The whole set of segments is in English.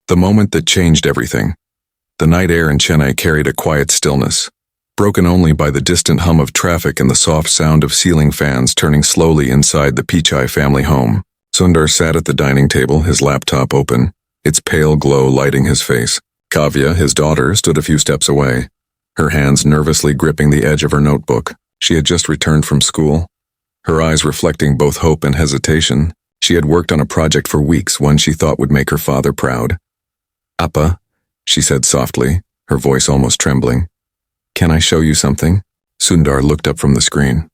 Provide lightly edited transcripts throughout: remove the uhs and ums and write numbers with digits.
The moment that changed everything. The night air in Chennai carried a quiet stillness, broken only by the distant hum of traffic and the soft sound of ceiling fans turning slowly inside the Pichai family home. Sundar sat at the dining table, his laptop open, its pale glow lighting his face. Kavya, his daughter, stood a few steps away, her hands nervously gripping the edge of her notebook. She had just returned from school, her eyes reflecting both hope and hesitation. She had worked on a project for weeks, one she thought would make her father proud. "Appa," she said softly, her voice almost trembling. "Can I show you something?" Sundar looked up from the screen.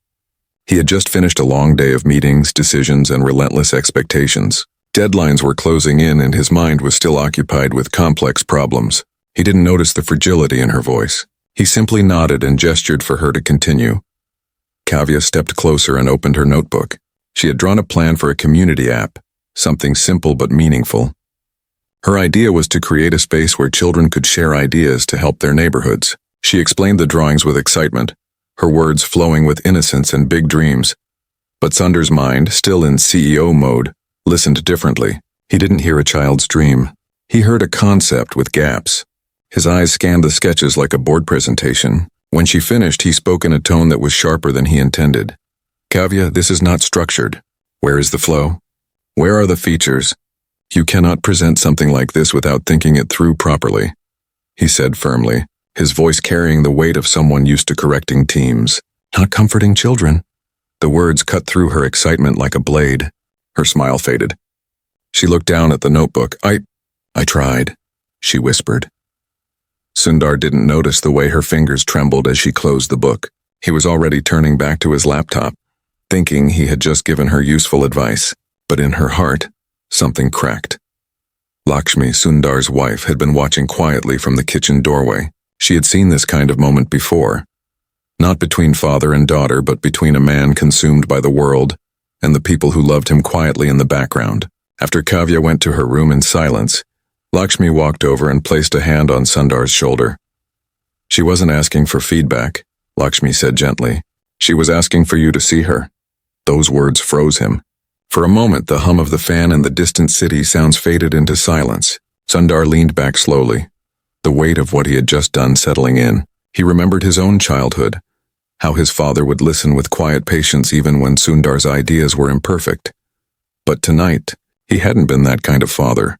He had just finished a long day of meetings, decisions, and relentless expectations. Deadlines were closing in and his mind was still occupied with complex problems. He didn't notice the fragility in her voice. He simply nodded and gestured for her to continue. Kavya stepped closer and opened her notebook. She had drawn a plan for a community app, something simple but meaningful. Her idea was to create a space where children could share ideas to help their neighborhoods. She explained the drawings with excitement, her words flowing with innocence and big dreams. But Sundar's mind, still in CEO mode, listened differently. He didn't hear a child's dream. He heard a concept with gaps. His eyes scanned the sketches like a board presentation. When she finished, he spoke in a tone that was sharper than he intended. "Kavya, this is not structured. Where is the flow? Where are the features? You cannot present something like this without thinking it through properly," he said firmly, his voice carrying the weight of someone used to correcting teams, not comforting children. The words cut through her excitement like a blade. Her smile faded. She looked down at the notebook. I tried," she whispered. Sundar didn't notice the way her fingers trembled as she closed the book. He was already turning back to his laptop, thinking he had just given her useful advice. But in her heart, something cracked. Lakshmi, Sundar's wife, had been watching quietly from the kitchen doorway. She had seen this kind of moment before. Not between father and daughter, but between a man consumed by the world and the people who loved him quietly in the background. After Kavya went to her room in silence, Lakshmi walked over and placed a hand on Sundar's shoulder. "She wasn't asking for feedback," Lakshmi said gently. "She was asking for you to see her." Those words froze him. For a moment, the hum of the fan and the distant city sounds faded into silence. Sundar leaned back slowly, the weight of what he had just done settling in. He remembered his own childhood, how his father would listen with quiet patience even when Sundar's ideas were imperfect. But tonight, he hadn't been that kind of father.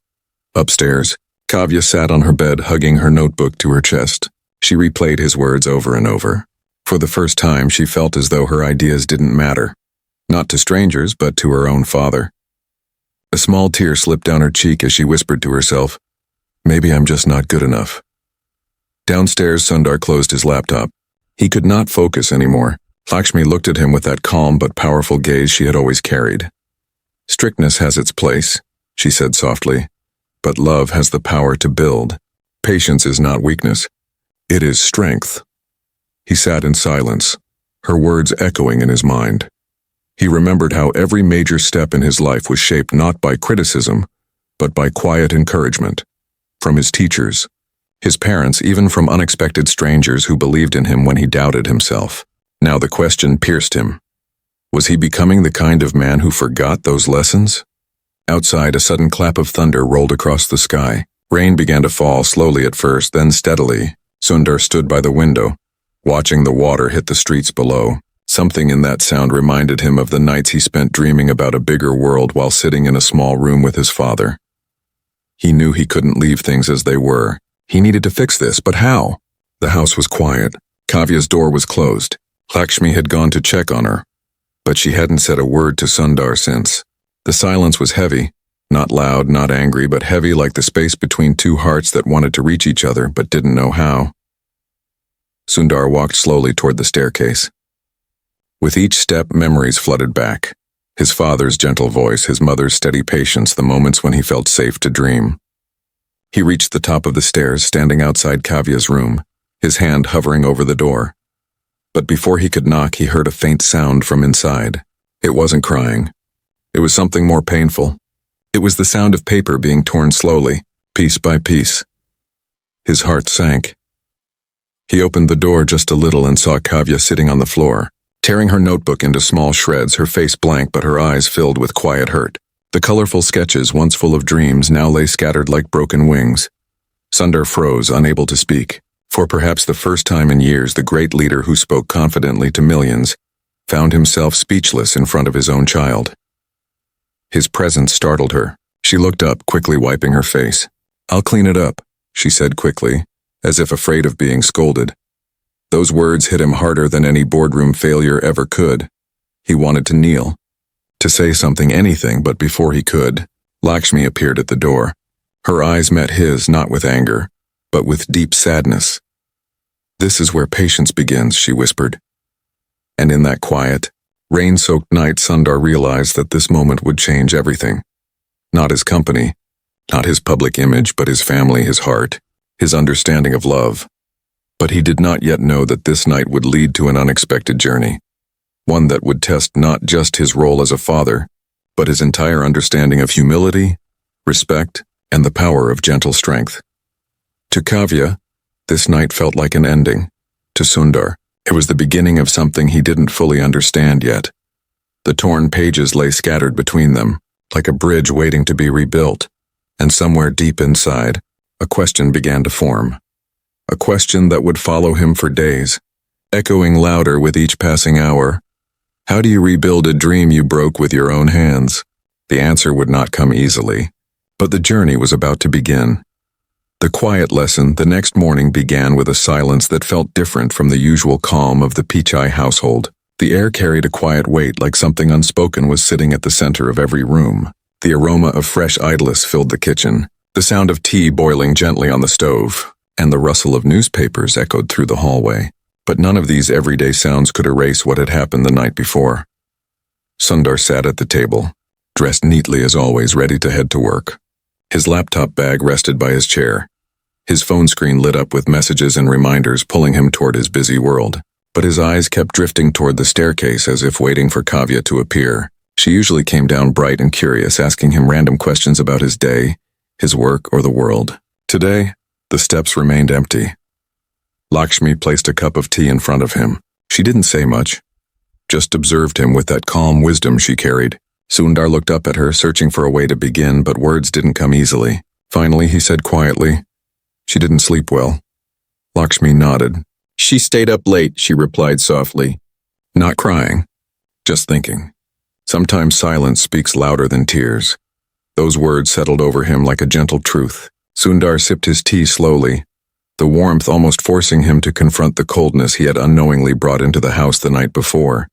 Upstairs, Kavya sat on her bed, hugging her notebook to her chest. She replayed his words over and over. For the first time, she felt as though her ideas didn't matter. Not to strangers, but to her own father. A small tear slipped down her cheek as she whispered to herself, "Maybe I'm just not good enough." Downstairs, Sundar closed his laptop. He could not focus anymore. Lakshmi looked at him with that calm but powerful gaze she had always carried. "Strictness has its place," she said softly, "but love has the power to build. Patience is not weakness. It is strength." He sat in silence, her words echoing in his mind. He remembered how every major step in his life was shaped not by criticism, but by quiet encouragement. From his teachers, his parents, even from unexpected strangers who believed in him when he doubted himself. Now the question pierced him. Was he becoming the kind of man who forgot those lessons? Outside, a sudden clap of thunder rolled across the sky. Rain began to fall, slowly at first, then steadily. Sundar stood by the window, watching the water hit the streets below. Something in that sound reminded him of the nights he spent dreaming about a bigger world while sitting in a small room with his father. He knew he couldn't leave things as they were. He needed to fix this, but how? The house was quiet. Kavya's door was closed. Lakshmi had gone to check on her, but she hadn't said a word to Sundar since. The silence was heavy, not loud, not angry, but heavy like the space between two hearts that wanted to reach each other but didn't know how. Sundar walked slowly toward the staircase. With each step, memories flooded back. His father's gentle voice, his mother's steady patience, the moments when he felt safe to dream. He reached the top of the stairs, standing outside Kavya's room, his hand hovering over the door. But before he could knock, he heard a faint sound from inside. It wasn't crying. It was something more painful. It was the sound of paper being torn slowly, piece by piece. His heart sank. He opened the door just a little and saw Kavya sitting on the floor, tearing her notebook into small shreds, her face blank but her eyes filled with quiet hurt. The colorful sketches, once full of dreams, now lay scattered like broken wings. Sundar froze, unable to speak. For perhaps the first time in years, the great leader who spoke confidently to millions found himself speechless in front of his own child. His presence startled her. She looked up, quickly wiping her face. "I'll clean it up," she said quickly, as if afraid of being scolded. Those words hit him harder than any boardroom failure ever could. He wanted to kneel, to say something, anything, but before he could, Lakshmi appeared at the door. Her eyes met his, not with anger, but with deep sadness. "This is where patience begins," she whispered. And in that quiet, rain-soaked night, Sundar realized that this moment would change everything. Not his company, not his public image, but his family, his heart, his understanding of love. But he did not yet know that this night would lead to an unexpected journey. One that would test not just his role as a father, but his entire understanding of humility, respect, and the power of gentle strength. To Kavya, this night felt like an ending. To Sundar, it was the beginning of something he didn't fully understand yet. The torn pages lay scattered between them, like a bridge waiting to be rebuilt, and somewhere deep inside, a question began to form. A question that would follow him for days, echoing louder with each passing hour. How do you rebuild a dream you broke with your own hands? The answer would not come easily, but the journey was about to begin. The quiet lesson the next morning began with a silence that felt different from the usual calm of the Pichai household. The air carried a quiet weight, like something unspoken was sitting at the center of every room. The aroma of fresh idlers filled the kitchen, the sound of tea boiling gently on the stove, and the rustle of newspapers echoed through the hallway. But none of these everyday sounds could erase what had happened the night before. Sundar sat at the table, dressed neatly as always, ready to head to work. His laptop bag rested by his chair. His phone screen lit up with messages and reminders pulling him toward his busy world. But his eyes kept drifting toward the staircase as if waiting for Kavya to appear. She usually came down bright and curious, asking him random questions about his day, his work, or the world. Today, the steps remained empty. Lakshmi placed a cup of tea in front of him. She didn't say much, just observed him with that calm wisdom she carried. Sundar looked up at her, searching for a way to begin, but words didn't come easily. Finally, he said quietly, "She didn't sleep well." Lakshmi nodded. "She stayed up late," she replied softly. Not crying, just thinking. Sometimes silence speaks louder than tears. Those words settled over him like a gentle truth. Sundar sipped his tea slowly, the warmth almost forcing him to confront the coldness he had unknowingly brought into the house the night before.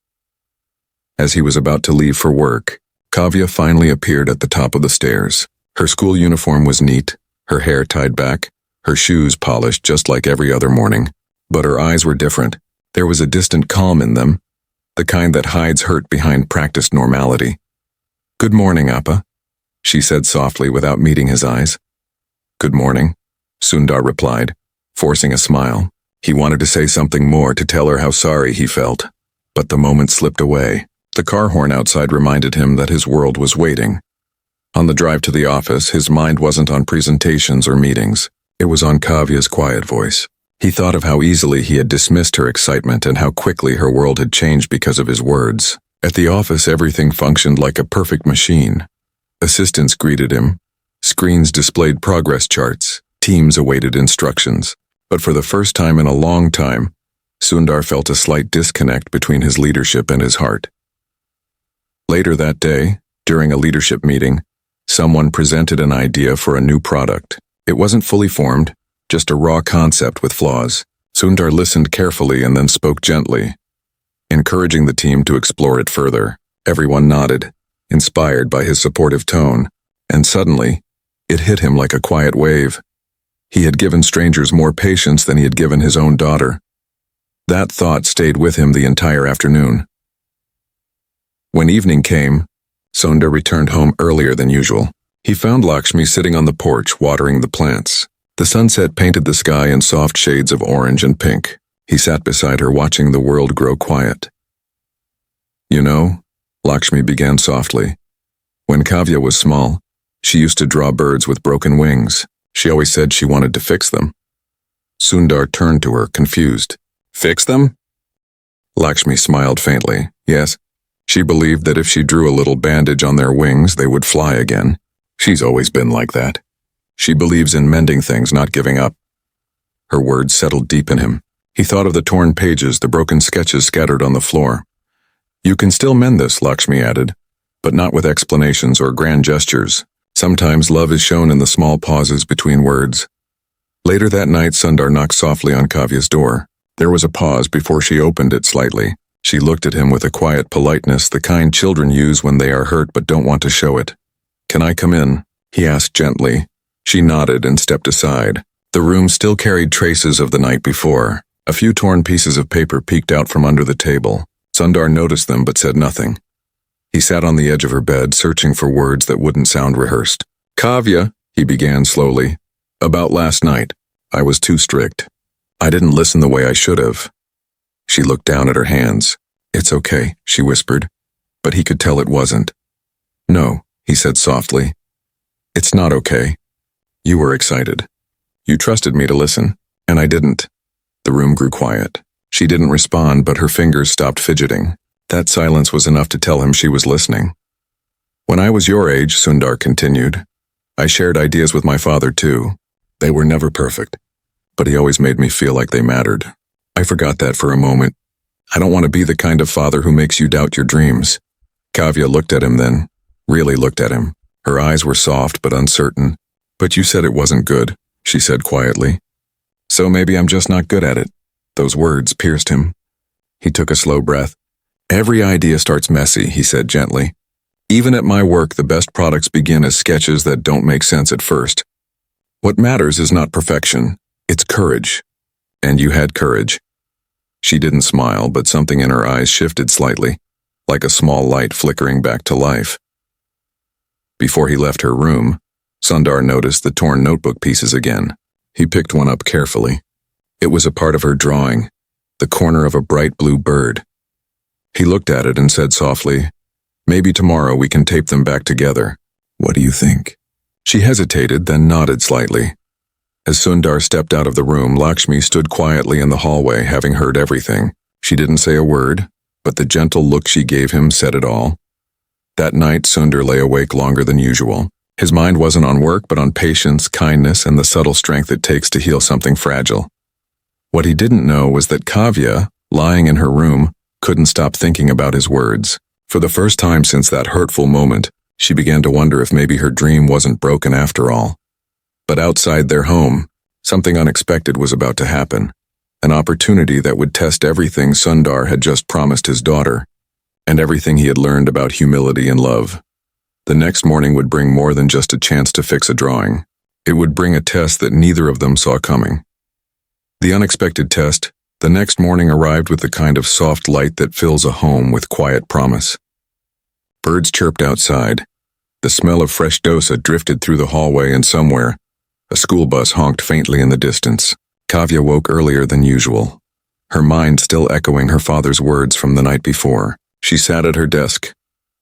As he was about to leave for work, Kavya finally appeared at the top of the stairs. Her school uniform was neat, her hair tied back, her shoes polished just like every other morning. But her eyes were different. There was a distant calm in them, the kind that hides hurt behind practiced normality. "Good morning, Appa," she said softly without meeting his eyes. "Good morning," Sundar replied, forcing a smile. He wanted to say something more, to tell her how sorry he felt, but the moment slipped away. The car horn outside reminded him that his world was waiting. On the drive to the office, his mind wasn't on presentations or meetings. It was on Kavya's quiet voice. He thought of how easily he had dismissed her excitement and how quickly her world had changed because of his words. At the office, everything functioned like a perfect machine. Assistants greeted him. Screens displayed progress charts. Teams awaited instructions. But for the first time in a long time, Sundar felt a slight disconnect between his leadership and his heart. Later that day, during a leadership meeting, someone presented an idea for a new product. It wasn't fully formed, just a raw concept with flaws. Sundar listened carefully and then spoke gently, encouraging the team to explore it further. Everyone nodded, inspired by his supportive tone, and suddenly, it hit him like a quiet wave. He had given strangers more patience than he had given his own daughter. That thought stayed with him the entire afternoon. When evening came, Sundar returned home earlier than usual. He found Lakshmi sitting on the porch watering the plants. The sunset painted the sky in soft shades of orange and pink. He sat beside her, watching the world grow quiet. "You know," Lakshmi began softly, "when Kavya was small, she used to draw birds with broken wings. She always said she wanted to fix them." Sundar turned to her, confused. "Fix them?" Lakshmi smiled faintly. "Yes. She believed that if she drew a little bandage on their wings, they would fly again. She's always been like that. She believes in mending things, not giving up. Her words settled deep in him. He thought of the torn pages, the broken sketches scattered on the floor. You can still mend this, Lakshmi added, but not with explanations or grand gestures. Sometimes love is shown in the small pauses between words. Later that night, Sundar knocked softly on Kavya's door. There was a pause before she opened it slightly. She looked at him with a quiet politeness, the kind children use when they are hurt but don't want to show it. Can I come in? He asked gently. She nodded and stepped aside. The room still carried traces of the night before. A few torn pieces of paper peeked out from under the table. Sundar noticed them but said nothing. He sat on the edge of her bed, searching for words that wouldn't sound rehearsed. Kavya, he began slowly. About last night, I was too strict. I didn't listen the way I should have. She looked down at her hands. It's okay, she whispered, but he could tell it wasn't. No, he said softly. It's not okay. You were excited. You trusted me to listen, and I didn't. The room grew quiet. She didn't respond, but her fingers stopped fidgeting. That silence was enough to tell him she was listening. When I was your age, Sundar continued, I shared ideas with my father too. They were never perfect, but he always made me feel like they mattered. I forgot that for a moment. I don't want to be the kind of father who makes you doubt your dreams. Kavya looked at him then, really looked at him. Her eyes were soft but uncertain. But you said it wasn't good, she said quietly. So maybe I'm just not good at it. Those words pierced him. He took a slow breath. Every idea starts messy, he said gently. Even at my work, the best products begin as sketches that don't make sense at first. What matters is not perfection, it's courage. And you had courage. She didn't smile, but something in her eyes shifted slightly, like a small light flickering back to life. Before he left her room, Sundar noticed the torn notebook pieces again. He picked one up carefully. It was a part of her drawing, the corner of a bright blue bird. He looked at it and said softly, Maybe tomorrow we can tape them back together. What do you think? She hesitated, then nodded slightly. As Sundar stepped out of the room, Lakshmi stood quietly in the hallway, having heard everything. She didn't say a word, but the gentle look she gave him said it all. That night, Sundar lay awake longer than usual. His mind wasn't on work, but on patience, kindness, and the subtle strength it takes to heal something fragile. What he didn't know was that Kavya, lying in her room, couldn't stop thinking about his words. For the first time since that hurtful moment, she began to wonder if maybe her dream wasn't broken after all. But outside their home, something unexpected was about to happen. An opportunity that would test everything Sundar had just promised his daughter, and everything he had learned about humility and love. The next morning would bring more than just a chance to fix a drawing. It would bring a test that neither of them saw coming. The unexpected test, the next morning, arrived with the kind of soft light that fills a home with quiet promise. Birds chirped outside. The smell of fresh dosa drifted through the hallway, and somewhere, a school bus honked faintly in the distance. Kavya woke earlier than usual, her mind still echoing her father's words from the night before. She sat at her desk,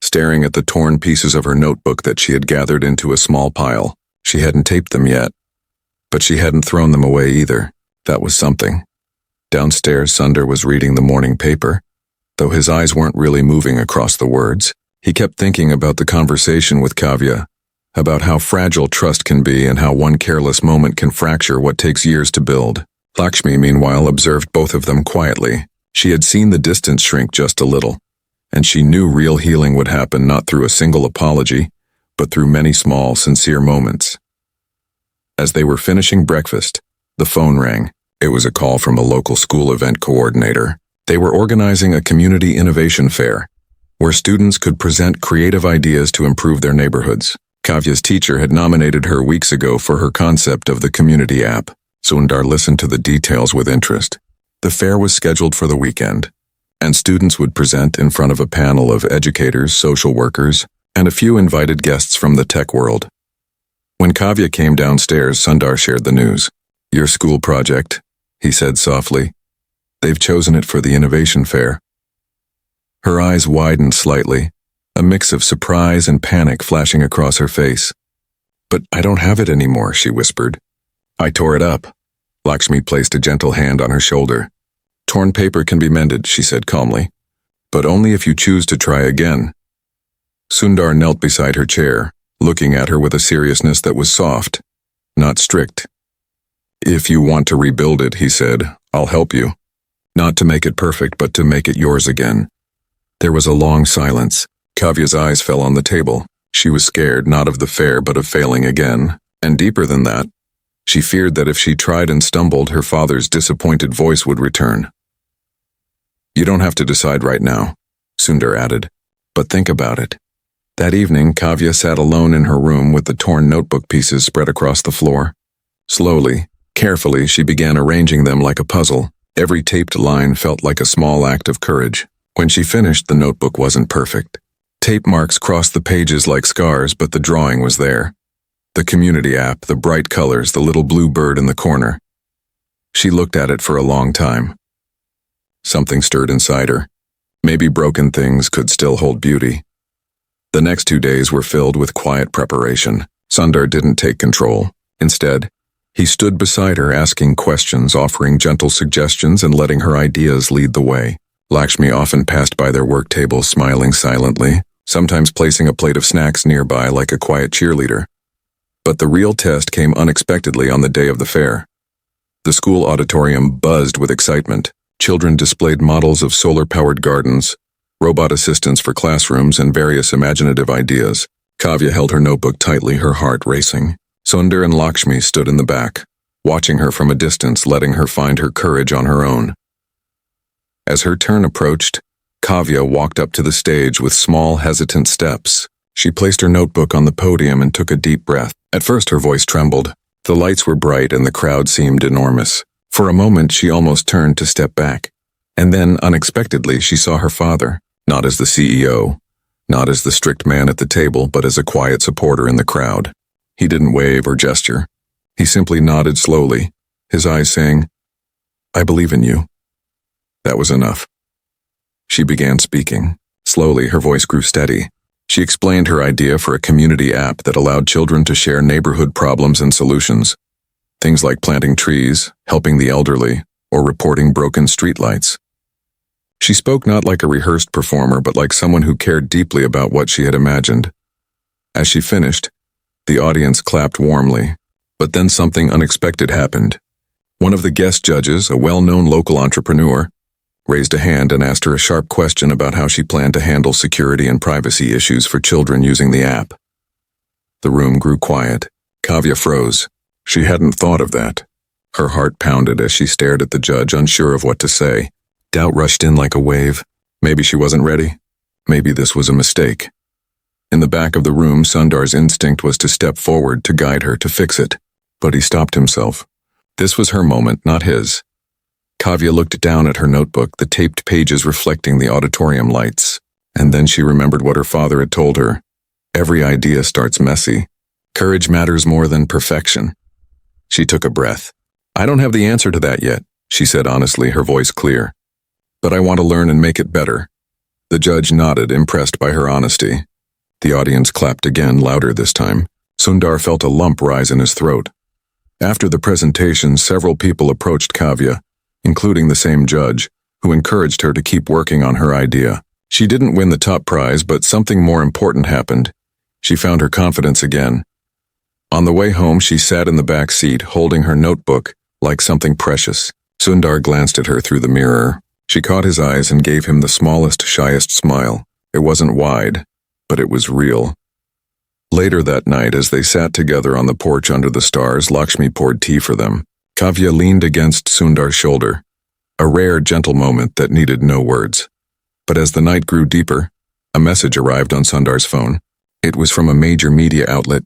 staring at the torn pieces of her notebook that she had gathered into a small pile. She hadn't taped them yet, but she hadn't thrown them away either. That was something. Downstairs, Sundar was reading the morning paper. Though his eyes weren't really moving across the words, he kept thinking about the conversation with Kavya, about how fragile trust can be and how one careless moment can fracture what takes years to build. Lakshmi, meanwhile, observed both of them quietly. She had seen the distance shrink just a little, and she knew real healing would happen not through a single apology, but through many small, sincere moments. As they were finishing breakfast, the phone rang. It was a call from a local school event coordinator. They were organizing a community innovation fair, where students could present creative ideas to improve their neighborhoods. Kavya's teacher had nominated her weeks ago for her concept of the community app. Sundar listened to the details with interest. The fair was scheduled for the weekend, and students would present in front of a panel of educators, social workers, and a few invited guests from the tech world. When Kavya came downstairs, Sundar shared the news. Your school project, he said softly. They've chosen it for the innovation fair. Her eyes widened slightly, a mix of surprise and panic flashing across her face. But I don't have it anymore, she whispered. I tore it up. Lakshmi placed a gentle hand on her shoulder. Torn paper can be mended, she said calmly. but only if you choose to try again. Sundar knelt beside her chair, looking at her with a seriousness that was soft, not strict. If you want to rebuild it, he said, I'll help you. Not to make it perfect, but to make it yours again. There was a long silence. Kavya's eyes fell on the table. She was scared, not of the fair, but of failing again. And deeper than that, she feared that if she tried and stumbled, her father's disappointed voice would return. You don't have to decide right now, Sundar added, but think about it. That evening, Kavya sat alone in her room with the torn notebook pieces spread across the floor. Slowly, carefully, she began arranging them like a puzzle. Every taped line felt like a small act of courage. When she finished, the notebook wasn't perfect. Tape marks crossed the pages like scars, but the drawing was there. The community app, the bright colors, the little blue bird in the corner. She looked at it for a long time. Something stirred inside her. Maybe broken things could still hold beauty. The next 2 days were filled with quiet preparation. Sundar didn't take control. Instead, he stood beside her asking questions, offering gentle suggestions, and letting her ideas lead the way. Lakshmi often passed by their work table smiling silently, sometimes placing a plate of snacks nearby like a quiet cheerleader. But the real test came unexpectedly on the day of the fair. The school auditorium buzzed with excitement. Children displayed models of solar-powered gardens, robot assistants for classrooms, and various imaginative ideas. Kavya held her notebook tightly, her heart racing. Sundar and Lakshmi stood in the back, watching her from a distance, letting her find her courage on her own. As her turn approached, Kavya walked up to the stage with small, hesitant steps. She placed her notebook on the podium and took a deep breath. At first her voice trembled. The lights were bright and the crowd seemed enormous. For a moment she almost turned to step back. And then, unexpectedly, she saw her father, not as the CEO, not as the strict man at the table, but as a quiet supporter in the crowd. He didn't wave or gesture. He simply nodded slowly, his eyes saying, I believe in you. That was enough. She began speaking. Slowly, her voice grew steady. She explained her idea for a community app that allowed children to share neighborhood problems and solutions. Things like planting trees, helping the elderly, or reporting broken streetlights. She spoke not like a rehearsed performer, but like someone who cared deeply about what she had imagined. As she finished, the audience clapped warmly. But then something unexpected happened. One of the guest judges, a well-known local entrepreneur, raised a hand and asked her a sharp question about how she planned to handle security and privacy issues for children using the app. The room grew quiet. Kavya froze. She hadn't thought of that. Her heart pounded as she stared at the judge, unsure of what to say. Doubt rushed in like a wave. Maybe she wasn't ready. Maybe this was a mistake. In the back of the room, Sundar's instinct was to step forward, to guide her, to fix it. But he stopped himself. This was her moment, not his. Kavya looked down at her notebook, the taped pages reflecting the auditorium lights. And then she remembered what her father had told her. Every idea starts messy. Courage matters more than perfection. She took a breath. I don't have the answer to that yet, she said honestly, her voice clear. But I want to learn and make it better. The judge nodded, impressed by her honesty. The audience clapped again, louder this time. Sundar felt a lump rise in his throat. After the presentation, several people approached Kavya, including the same judge, who encouraged her to keep working on her idea. She didn't win the top prize, but something more important happened. She found her confidence again. On the way home, she sat in the back seat, holding her notebook like something precious. Sundar glanced at her through the mirror. She caught his eyes and gave him the smallest, shyest smile. It wasn't wide, but it was real. Later that night, as they sat together on the porch under the stars, Lakshmi poured tea for them. Kavya leaned against Sundar's shoulder, a rare, gentle moment that needed no words. But as the night grew deeper, a message arrived on Sundar's phone. It was from a major media outlet.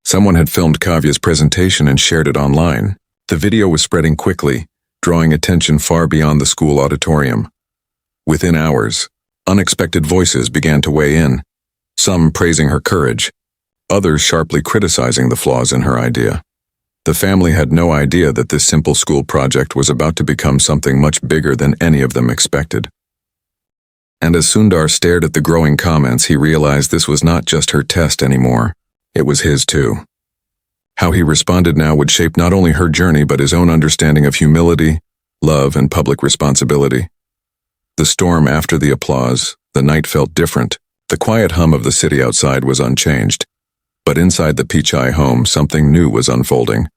Someone had filmed Kavya's presentation and shared it online. The video was spreading quickly, drawing attention far beyond the school auditorium. Within hours, unexpected voices began to weigh in, some praising her courage, others sharply criticizing the flaws in her idea. The family had no idea that this simple school project was about to become something much bigger than any of them expected. And as Sundar stared at the growing comments, he realized this was not just her test anymore. It was his too. How he responded now would shape not only her journey but his own understanding of humility, love, and public responsibility. The storm after the applause, the night felt different. The quiet hum of the city outside was unchanged. But inside the Pichai home, something new was unfolding.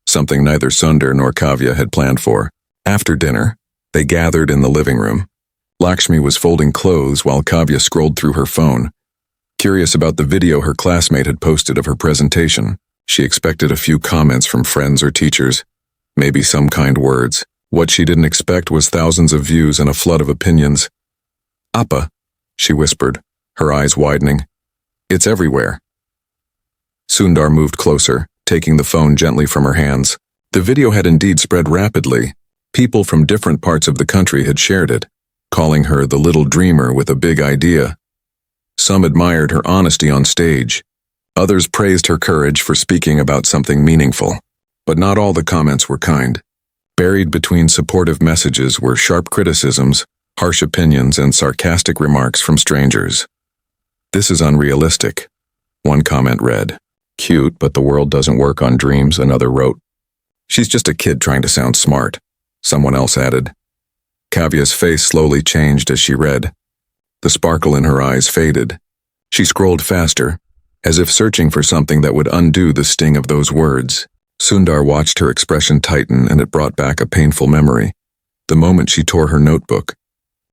Something neither Sundar nor Kavya had planned for. After dinner, they gathered in the living room. Lakshmi was folding clothes while Kavya scrolled through her phone. Curious about the video her classmate had posted of her presentation, she expected a few comments from friends or teachers, maybe some kind words. What she didn't expect was thousands of views and a flood of opinions. "Appa," she whispered, her eyes widening. "It's everywhere." Sundar moved closer, taking the phone gently from her hands. The video had indeed spread rapidly. People from different parts of the country had shared it, calling her the little dreamer with a big idea. Some admired her honesty on stage. Others praised her courage for speaking about something meaningful. But not all the comments were kind. Buried between supportive messages were sharp criticisms, harsh opinions, and sarcastic remarks from strangers. "This is unrealistic," one comment read. "Cute, but the world doesn't work on dreams," another wrote. "She's just a kid trying to sound smart," someone else added. Kavya's face slowly changed as she read. The sparkle in her eyes faded. She scrolled faster, as if searching for something that would undo the sting of those words. Sundar watched her expression tighten, and it brought back a painful memory. The moment she tore her notebook.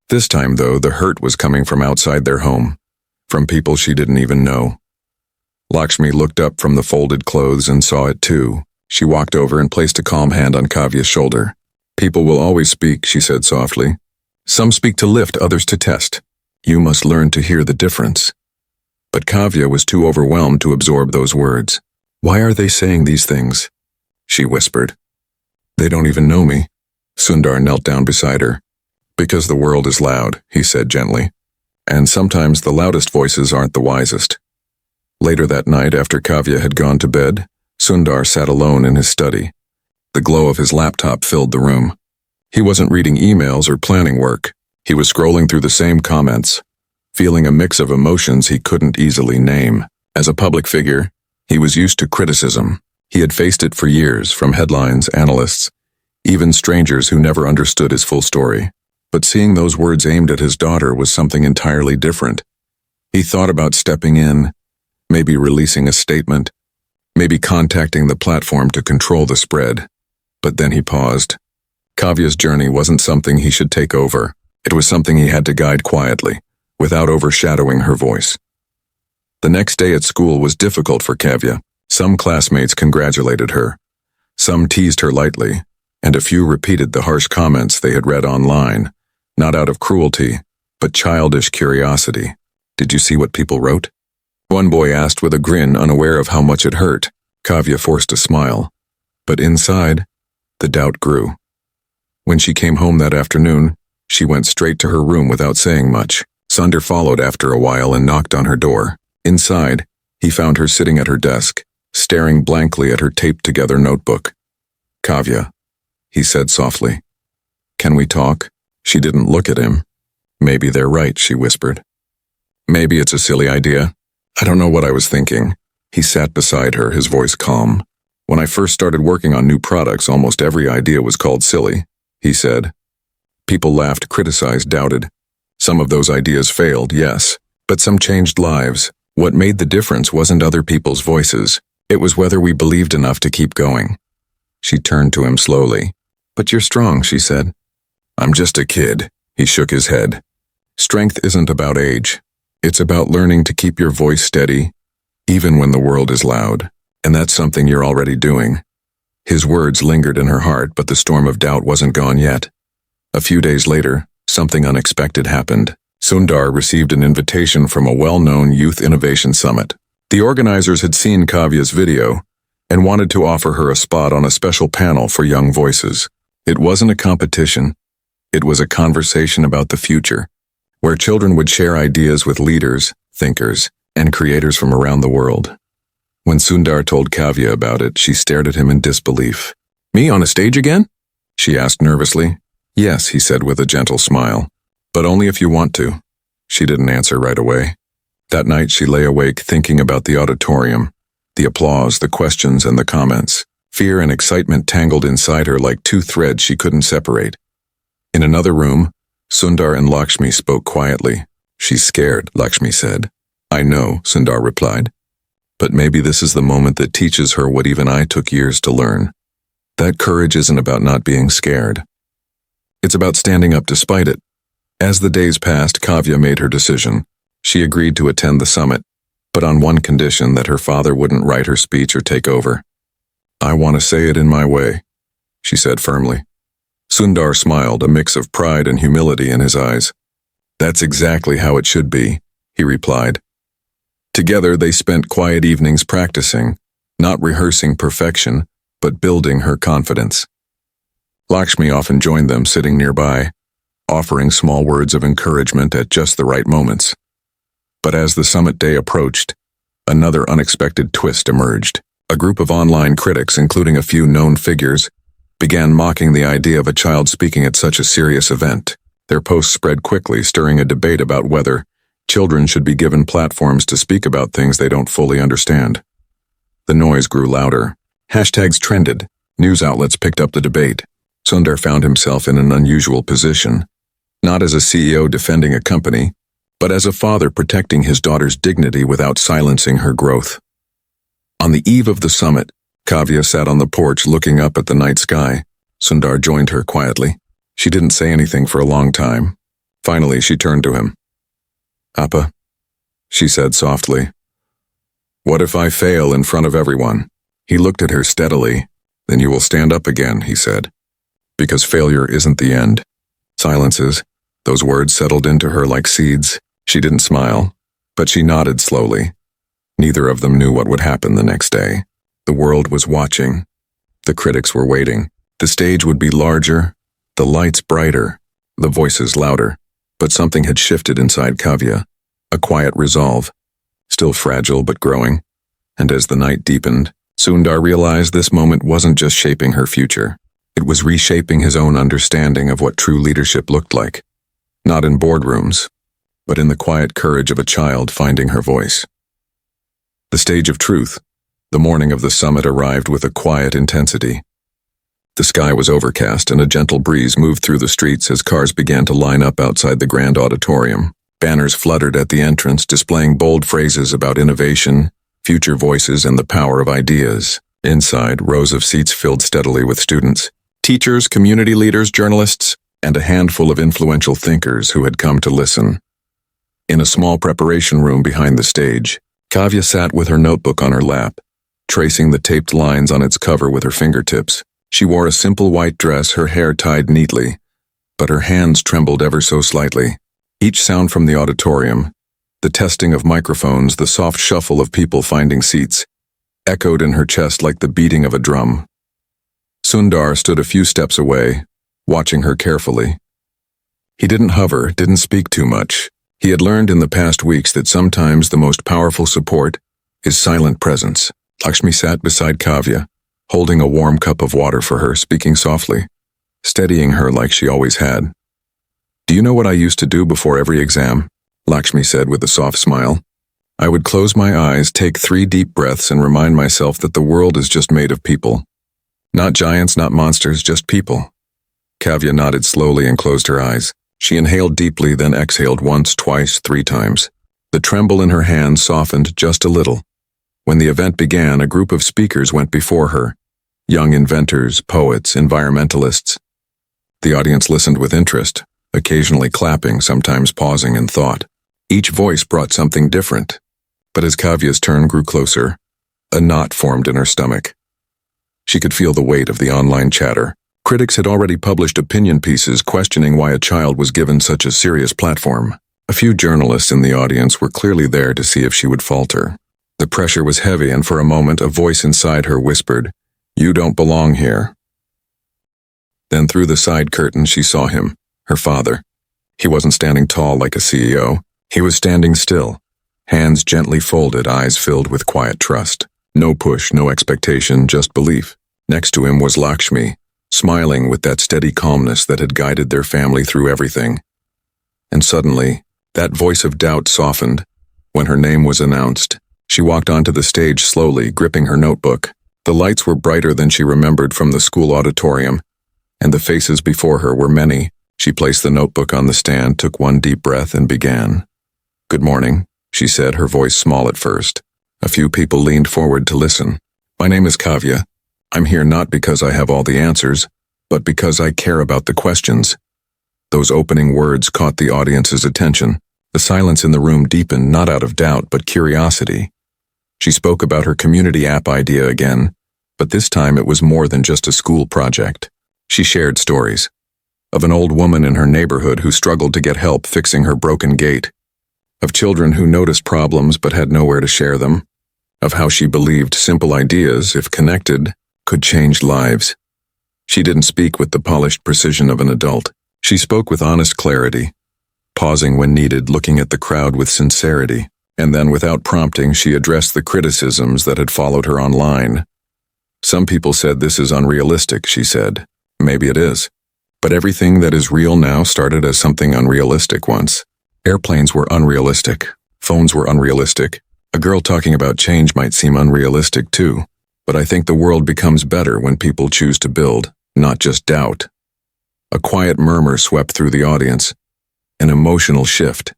This time, though, the hurt was coming from outside their home, from people she didn't even know. Lakshmi looked up from the folded clothes and saw it too. She walked over and placed a calm hand on Kavya's shoulder. "People will always speak," she said softly. "Some speak to lift, others to test. You must learn to hear the difference." But Kavya was too overwhelmed to absorb those words. "Why are they saying these things?" she whispered. "They don't even know me." Sundar knelt down beside her. "Because the world is loud," he said gently. "And sometimes the loudest voices aren't the wisest." Later that night, after Kavya had gone to bed, Sundar sat alone in his study. The glow of his laptop filled the room. He wasn't reading emails or planning work. He was scrolling through the same comments, feeling a mix of emotions he couldn't easily name. As a public figure, he was used to criticism. He had faced it for years, from headlines, analysts, even strangers who never understood his full story. But seeing those words aimed at his daughter was something entirely different. He thought about stepping in, maybe releasing a statement, maybe contacting the platform to control the spread. But then he paused. Kavya's journey wasn't something he should take over. It was something he had to guide quietly, without overshadowing her voice. The next day at school was difficult for Kavya. Some classmates congratulated her. Some teased her lightly, and a few repeated the harsh comments they had read online, not out of cruelty, but childish curiosity. "Did you see what people wrote?" One boy asked with a grin, unaware of how much it hurt. Kavya forced a smile. But inside, the doubt grew. When she came home that afternoon, she went straight to her room without saying much. Sundar followed after a while and knocked on her door. Inside, he found her sitting at her desk, staring blankly at her taped-together notebook. "Kavya," he said softly. "Can we talk?" She didn't look at him. "Maybe they're right," she whispered. "Maybe it's a silly idea. I don't know what I was thinking." He sat beside her, his voice calm. "When I first started working on new products, almost every idea was called silly," he said. People laughed, criticized, doubted. Some of those ideas failed, yes, but some changed lives. What made the difference wasn't other people's voices. It was whether we believed enough to keep going. She turned to him slowly. "But you're strong," she said. "I'm just a kid," he shook his head. "Strength isn't about age. It's about learning to keep your voice steady, even when the world is loud. And that's something you're already doing." His words lingered in her heart, but the storm of doubt wasn't gone yet. A few days later, something unexpected happened. Sundar received an invitation from a well-known youth innovation summit. The organizers had seen Kavya's video and wanted to offer her a spot on a special panel for young voices. It wasn't a competition. It was a conversation about the future, where children would share ideas with leaders, thinkers, and creators from around the world. When Sundar told Kavya about it, she stared at him in disbelief. "Me on a stage again?" she asked nervously. "Yes," he said with a gentle smile. "But only if you want to." She didn't answer right away. That night she lay awake thinking about the auditorium, the applause, the questions, and the comments. Fear and excitement tangled inside her like two threads she couldn't separate. In another room, Sundar and Lakshmi spoke quietly. "She's scared," Lakshmi said. "I know," Sundar replied. "But maybe this is the moment that teaches her what even I took years to learn. That courage isn't about not being scared. It's about standing up despite it." As the days passed, Kavya made her decision. She agreed to attend the summit, but on one condition: that her father wouldn't write her speech or take over. "I want to say it in my way," she said firmly. Sundar smiled, a mix of pride and humility in his eyes. "That's exactly how it should be," he replied. Together they spent quiet evenings practicing, not rehearsing perfection, but building her confidence. Lakshmi often joined them, sitting nearby, offering small words of encouragement at just the right moments. But as the summit day approached, another unexpected twist emerged. A group of online critics, including a few known figures, began mocking the idea of a child speaking at such a serious event. Their posts spread quickly, stirring a debate about whether children should be given platforms to speak about things they don't fully understand. The noise grew louder. Hashtags trended. News outlets picked up the debate. Sundar found himself in an unusual position, not as a CEO defending a company, but as a father protecting his daughter's dignity without silencing her growth. On the eve of the summit, Kavya sat on the porch looking up at the night sky. Sundar joined her quietly. She didn't say anything for a long time. Finally, she turned to him. "Appa," she said softly. "What if I fail in front of everyone?" He looked at her steadily. "Then you will stand up again," he said. "Because failure isn't the end." Silences. Those words settled into her like seeds. She didn't smile, but she nodded slowly. Neither of them knew what would happen the next day. The world was watching. The critics were waiting. The stage would be larger, the lights brighter, the voices louder. But something had shifted inside Kavya, a quiet resolve, still fragile but growing. And as the night deepened, Sundar realized this moment wasn't just shaping her future. It was reshaping his own understanding of what true leadership looked like. Not in boardrooms, but in the quiet courage of a child finding her voice. The stage of truth. The morning of the summit arrived with a quiet intensity. The sky was overcast and a gentle breeze moved through the streets as cars began to line up outside the grand auditorium. Banners fluttered at the entrance, displaying bold phrases about innovation, future voices, and the power of ideas. Inside, rows of seats filled steadily with students, teachers, community leaders, journalists, and a handful of influential thinkers who had come to listen. In a small preparation room behind the stage, Kavya sat with her notebook on her lap, tracing the taped lines on its cover with her fingertips. She wore a simple white dress, her hair tied neatly, but her hands trembled ever so slightly. Each sound from the auditorium, the testing of microphones, the soft shuffle of people finding seats, echoed in her chest like the beating of a drum. Sundar stood a few steps away, watching her carefully. He didn't hover, didn't speak too much. He had learned in the past weeks that sometimes the most powerful support is silent presence. Lakshmi sat beside Kavya, holding a warm cup of water for her, speaking softly, steadying her like she always had. "Do you know what I used to do before every exam?" Lakshmi said with a soft smile. "I would close my eyes, take 3 deep breaths, and remind myself that the world is just made of people. Not giants, not monsters, just people." Kavya nodded slowly and closed her eyes. She inhaled deeply, then exhaled once, twice, 3 times. The tremble in her hands softened just a little. When the event began, a group of speakers went before her. Young inventors, poets, environmentalists. The audience listened with interest, occasionally clapping, sometimes pausing in thought. Each voice brought something different. But as Kavya's turn grew closer, a knot formed in her stomach. She could feel the weight of the online chatter. Critics had already published opinion pieces questioning why a child was given such a serious platform. A few journalists in the audience were clearly there to see if she would falter. The pressure was heavy, and for a moment a voice inside her whispered, "You don't belong here." Then through the side curtain she saw him, her father. He wasn't standing tall like a CEO. He was standing still, hands gently folded, eyes filled with quiet trust. No push, no expectation, just belief. Next to him was Lakshmi, smiling with that steady calmness that had guided their family through everything. And suddenly, that voice of doubt softened. When her name was announced, she walked onto the stage slowly, gripping her notebook. The lights were brighter than she remembered from the school auditorium, and the faces before her were many, She placed the notebook on the stand, took one deep breath, and began. "Good morning," she said, her voice small at first. A few people leaned forward to listen. "My name is Kavya. I'm here not because I have all the answers, but because I care about the questions." Those opening words caught the audience's attention. The silence in the room deepened, not out of doubt, but curiosity. She spoke about her community app idea again, but this time it was more than just a school project. She shared stories of an old woman in her neighborhood who struggled to get help fixing her broken gate, of children who noticed problems but had nowhere to share them, of how she believed simple ideas, if connected, could change lives. She didn't speak with the polished precision of an adult. She spoke with honest clarity, pausing when needed, looking at the crowd with sincerity, and then without prompting she addressed the criticisms that had followed her online. "Some people said this is unrealistic," she said. "Maybe it is. But everything that is real now started as something unrealistic once. Airplanes were unrealistic. Phones were unrealistic. A girl talking about change might seem unrealistic too. But I think the world becomes better when people choose to build, not just doubt." A quiet murmur swept through the audience, an emotional shift.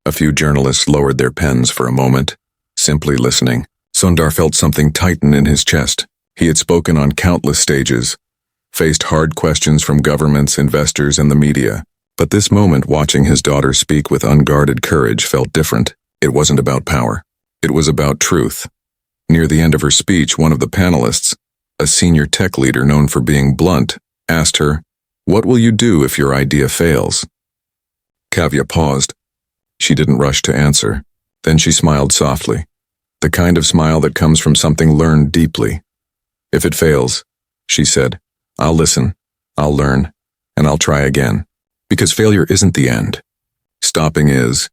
A few journalists lowered their pens for a moment, simply listening. Sundar felt something tighten in his chest. He had spoken on countless stages, faced hard questions from governments, investors, and the media. But this moment, watching his daughter speak with unguarded courage, felt different. It wasn't about power. It was about truth. Near the end of her speech, one of the panelists, a senior tech leader known for being blunt, asked her, "What will you do if your idea fails?" Kavya paused. She didn't rush to answer. Then she smiled softly, the kind of smile that comes from something learned deeply. "If it fails," she said, "I'll listen, I'll learn, and I'll try again. Because failure isn't the end. Stopping is."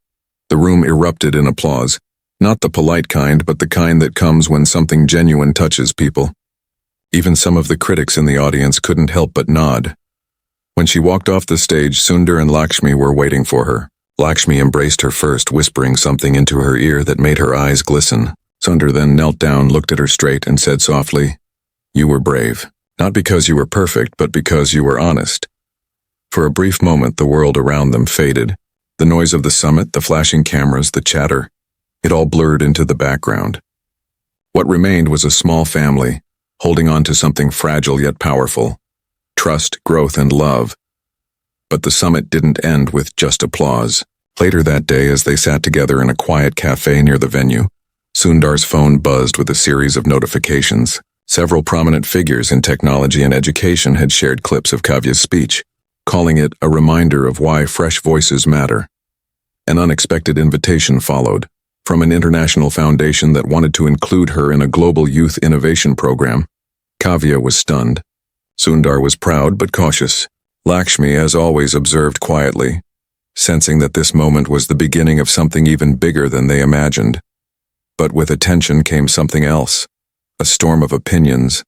The room erupted in applause, not the polite kind, but the kind that comes when something genuine touches people. Even some of the critics in the audience couldn't help but nod. When she walked off the stage, Sundar and Lakshmi were waiting for her. Lakshmi embraced her first, whispering something into her ear that made her eyes glisten. Sundar then knelt down, looked at her straight, and said softly, "You were brave. Not because you were perfect, but because you were honest." For a brief moment, the world around them faded. The noise of the summit, the flashing cameras, the chatter, it all blurred into the background. What remained was a small family, holding on to something fragile yet powerful. Trust, growth, and love. But the summit didn't end with just applause. Later that day, as they sat together in a quiet cafe near the venue, Sundar's phone buzzed with a series of notifications. Several prominent figures in technology and education had shared clips of Kavya's speech, calling it a reminder of why fresh voices matter. An unexpected invitation followed, from an international foundation that wanted to include her in a global youth innovation program. Kavya was stunned. Sundar was proud but cautious. Lakshmi, as always, observed quietly, sensing that this moment was the beginning of something even bigger than they imagined. But with attention came something else, a storm of opinions,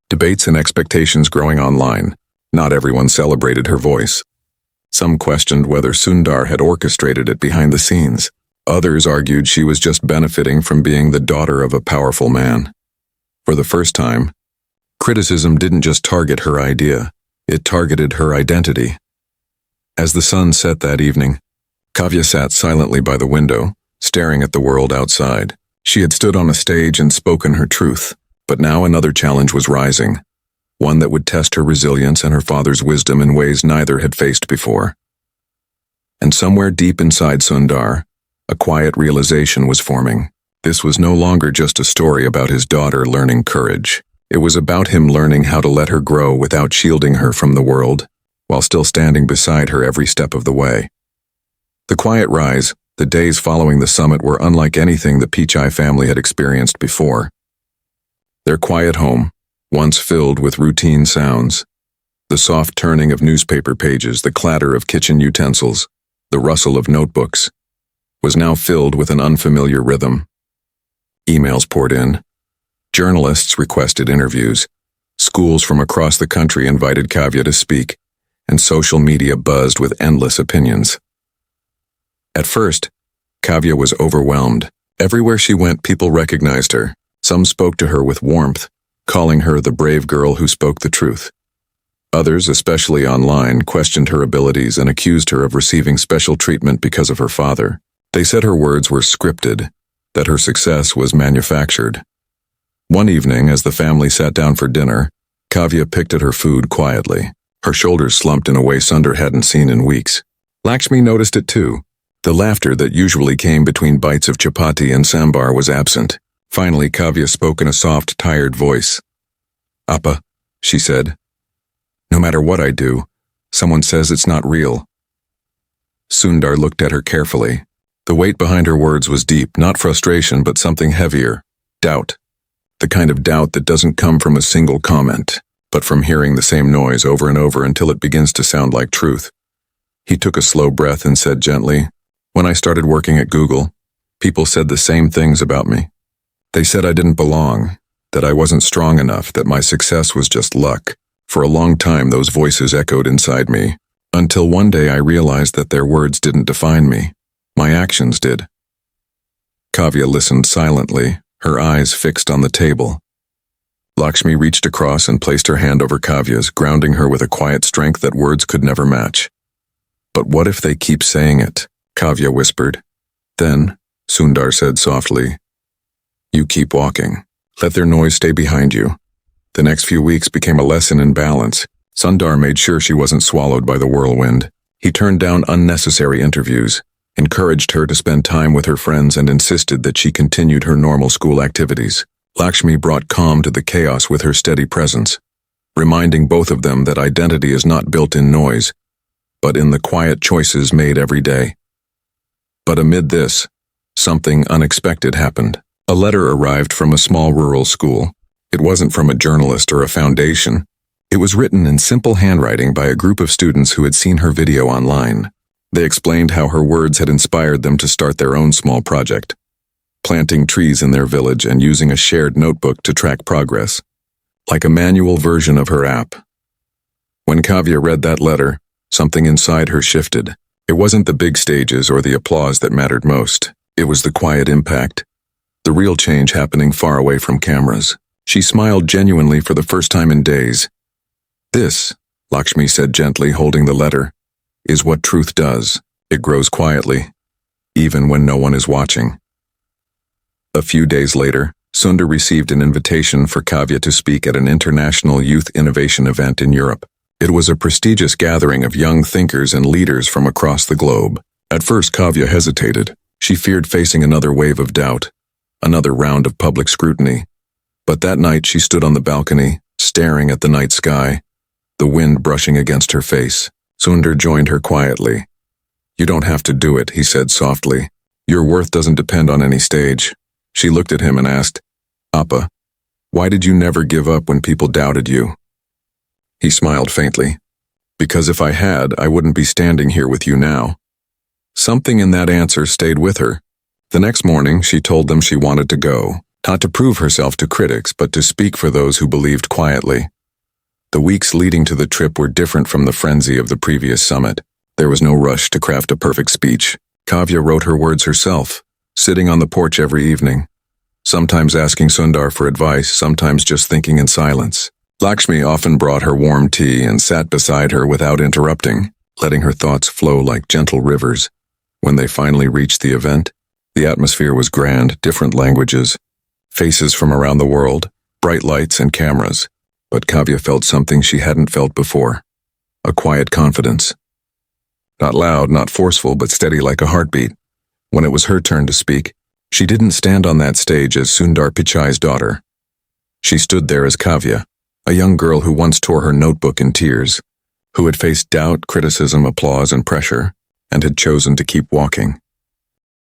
debates and expectations growing online. Not everyone celebrated her voice. Some questioned whether Sundar had orchestrated it behind the scenes. Others argued she was just benefiting from being the daughter of a powerful man. For the first time, criticism didn't just target her idea, it targeted her identity. As the sun set that evening, Kavya sat silently by the window, staring at the world outside. She had stood on a stage and spoken her truth, but now another challenge was rising, one that would test her resilience and her father's wisdom in ways neither had faced before. And somewhere deep inside Sundar, a quiet realization was forming. This was no longer just a story about his daughter learning courage. It was about him learning how to let her grow without shielding her from the world, while still standing beside her every step of the way. The quiet rise, the days following the summit, were unlike anything the Pichai family had experienced before. Their quiet home, once filled with routine sounds, the soft turning of newspaper pages, the clatter of kitchen utensils, the rustle of notebooks, was now filled with an unfamiliar rhythm. Emails poured in. Journalists requested interviews. Schools from across the country invited Kavya to speak, and social media buzzed with endless opinions. At first, Kavya was overwhelmed. Everywhere she went, people recognized her. Some spoke to her with warmth, calling her the brave girl who spoke the truth. Others, especially online, questioned her abilities and accused her of receiving special treatment because of her father. They said her words were scripted, that her success was manufactured. One evening, as the family sat down for dinner, Kavya picked at her food quietly. Her shoulders slumped in a way Sundar hadn't seen in weeks. Lakshmi noticed it too. The laughter that usually came between bites of chapati and sambar was absent. Finally, Kavya spoke in a soft, tired voice. "Appa," she said, "no matter what I do, someone says it's not real." Sundar looked at her carefully. The weight behind her words was deep, not frustration, but something heavier. Doubt. The kind of doubt that doesn't come from a single comment, but from hearing the same noise over and over until it begins to sound like truth. He took a slow breath and said gently, "When I started working at Google, people said the same things about me. They said I didn't belong, that I wasn't strong enough, that my success was just luck. For a long time, those voices echoed inside me, until one day I realized that their words didn't define me. My actions did." Kavya listened silently, her eyes fixed on the table. Lakshmi reached across and placed her hand over Kavya's, grounding her with a quiet strength that words could never match. "But what if they keep saying it?" Kavya whispered. "Then," Sundar said softly, "you keep walking. Let their noise stay behind you." The next few weeks became a lesson in balance. Sundar made sure she wasn't swallowed by the whirlwind. He turned down unnecessary interviews, encouraged her to spend time with her friends, and insisted that she continued her normal school activities. Lakshmi brought calm to the chaos with her steady presence, reminding both of them that identity is not built in noise, but in the quiet choices made every day. But amid this, something unexpected happened. A letter arrived from a small rural school. It wasn't from a journalist or a foundation. It was written in simple handwriting by a group of students who had seen her video online. They explained how her words had inspired them to start their own small project, planting trees in their village and using a shared notebook to track progress, like a manual version of her app. When Kavya read that letter, something inside her shifted. It wasn't the big stages or the applause that mattered most. It was the quiet impact, the real change happening far away from cameras. She smiled genuinely for the first time in days. "This," Lakshmi said gently, holding the letter, "is what truth does. It grows quietly, even when no one is watching." A few days later, Sundar received an invitation for Kavya to speak at an international youth innovation event in Europe. It was a prestigious gathering of young thinkers and leaders from across the globe. At first, Kavya hesitated. She feared facing another wave of doubt, another round of public scrutiny. But that night she stood on the balcony, staring at the night sky, the wind brushing against her face. Sundar joined her quietly. "You don't have to do it," he said softly. "Your worth doesn't depend on any stage." She looked at him and asked, "Appa, why did you never give up when people doubted you?" He smiled faintly. "Because if I had, I wouldn't be standing here with you now." Something in that answer stayed with her. The next morning, she told them she wanted to go, not to prove herself to critics, but to speak for those who believed quietly. The weeks leading to the trip were different from the frenzy of the previous summit. There was no rush to craft a perfect speech. Kavya wrote her words herself, sitting on the porch every evening, sometimes asking Sundar for advice, sometimes just thinking in silence. Lakshmi often brought her warm tea and sat beside her without interrupting, letting her thoughts flow like gentle rivers. When they finally reached the event, the atmosphere was grand, different languages, faces from around the world, bright lights and cameras. But Kavya felt something she hadn't felt before, a quiet confidence. Not loud, not forceful, but steady like a heartbeat. When it was her turn to speak, she didn't stand on that stage as Sundar Pichai's daughter. She stood there as Kavya, a young girl who once tore her notebook in tears, who had faced doubt, criticism, applause, and pressure, and had chosen to keep walking.